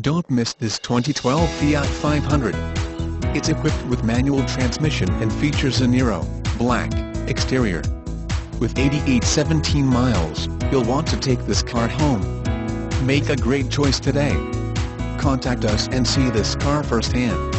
Don't miss this 2012 Fiat 500. It's equipped with manual transmission and features a Nero black exterior. With 8817 miles, you'll want to take this car home. Make a great choice today. Contact us and see this car firsthand.